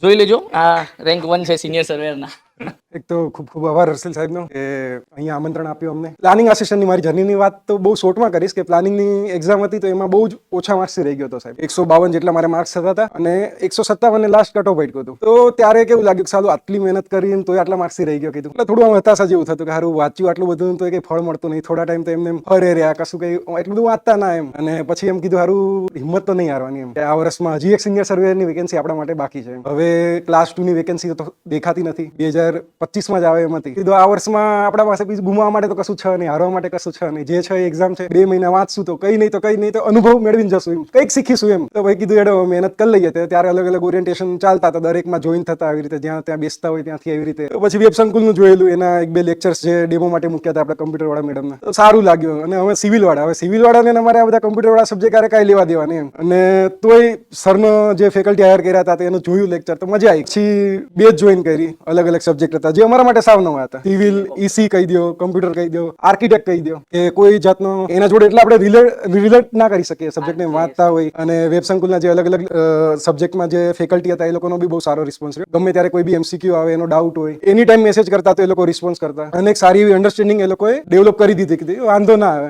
જોઈ લેજો આ રેન્ક 1 છે સિનિયર સર્વેયરના. એક તો ખૂબ ખૂબ આભાર હર્ષિલ સાહેબનો કે અહીંયા આમંત્રણ આપ્યું અમને. પ્લાનિંગ આસિસ્ટન્ટની મારી જર્નીની વાત તો બહુ શોર્ટમાં કરીશ કે પ્લાનિંગની એક્ઝામ હતી તો એમાં બહુ જ ઓછા માર્ક્સથી રહી ગયો હતો સાહેબ. 152 જેટલા મારે માર્ક્સ થતા હતા અને 157 લાસ્ટ કટ ઓફ આટલું હતું. તો ત્યારે કેવું લાગ્યું કે સાલું આટલી મહેનત કરીને તોય આટલા માર્ક્સથી રહી ગયો કીધું. એટલે થોડું આમ હતાશા જેવું થતું કે સારું વાંચ્યું આટલું બધું તો કંઈ ફળ મળતું નહીં. થોડા ટાઈમ તો એમને ફરે રહ્યા કશું કંઈ એટલું બધું વાંચતા ના એમ. અને પછી એમ કીધું સારું હિંમત તો નહીં હારવાની એમ. આ વર્ષમાં હજી એક સિનિયર સર્વેયરની વેકેન્સી આપણા માટે બાકી છે. હવે ક્લાસ 2 ની વેકેન્સી તો દેખાતી નથી. 2025માં જ આવે એમ હતી. કીધું આ વર્ષમાં આપણા પાસે બીજું ગુમાવવા માટે તો કશું છે નહીં, હારવા માટે કશું છે નહીં. જે છે એ એક્ઝામ છે, 2 મહિના વાંચશું તો કઈ નહીં તો અનુભવ મેળવીને જશું એમ, કંઈક શીખીશું એમ. તો ભાઈ કીધું એડો મહેનત કરી લઈએ. ત્યારે અલગ અલગ ઓરિએન્ટેશન ચાલતા હતા, દરેકમાં જોઈન થતા આવી રીતે જ્યાં ત્યાં બેસતા હોય ત્યાંથી આવી રીતે. તો પછી વેબ સંકુલનું જોયેલું, એના 1-2 લેક્ચર્સ જે ડેમો માટે મૂક્યા હતા આપણે કમ્પ્યુટર વાળા મેડમને, તો સારું લાગ્યું. અને હવે સિવિલ વાળાને અમારે આ બધા કમ્પ્યુટર વાળા સબ્જેક્ટ આરે કાંઈ લેવા દેવા નહીં એમ. અને તોય સરનો જે ફેકલ્ટી હાયર કર્યા હતા એનું જોયું લેક્ચર તો મજા આવી. પછી બેચ જોઈન કરી, અલગ અલગ સબ્જેક્ટ હતા જે અમારા માટે સાવ નવા હતા. સિવિલ, ઈસી કહી દો, કમ્પ્યુટર કહી દો, આર્કિટેક્ટ કહી દો, કે કોઈ જાતનો એના જોડે એટલે આપણે રિલેટ ના કરી શકીએ સબ્જેક્ટને વાંચતા હોય. અને વેબ સંકુલના જે અલગ અલગ સબ્જેક્ટમાં જે ફેકલ્ટી હતા એ લોકોનો બી બહુ સારો રિસ્પોન્સ રહ્યો. ગમે ત્યારે કોઈ બી એમસીક્યુ આવે, એનો ડાઉટ હોય, એની ટાઈમ મેસેજ કરતા તો એ લોકો રિસ્પોન્સ કરતા અને એક સારી એવી અન્ડરસ્ટેન્ડિંગ એ લોકોએ ડેવલપ કરી દીધી કે વાંધો ના આવે એમ.